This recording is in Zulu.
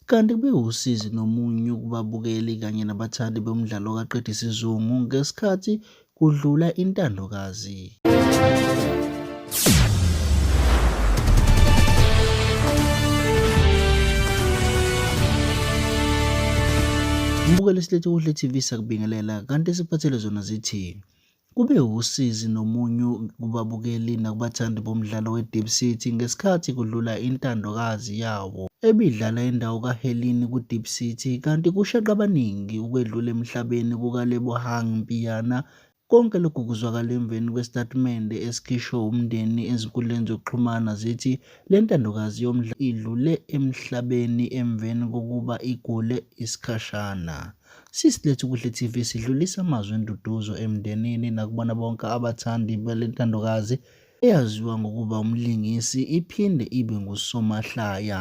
kanti kube usizi nomunyu kubabukeli kanye nabathandi bomdlalo kaqeda isizungu ngesikhathi kudlula intandokazi. Umbukeli silethe kuhle TV sakubingelela kanti siphathele zona zithi kube usizi nomunyu kubabukeli nakubathandi bomdlalo weDeipcity ngesikhathi kudlula intandokazi yawo ebidlala indawo kaKhelina kwiDeipcity kanti kushaqa abaningi ukwedlula emhlabeni kukaLebohang Mpyana. Konke lokhu kuzwakala emveni kwesitatimende esikhishwe umndeni ezinkundleni zokuxhumana zithi le ntandokazi yomdlalo idlule emhlabeni emveni kokuba igule isikhashana. Sisilethe kuhle TV sidlulisa amazwi enduduzo emndenini nakubona bonke abathandi bale ntandokazi eyaziwa ngokuba umlingisi iphinde ibe ngusomahlaya.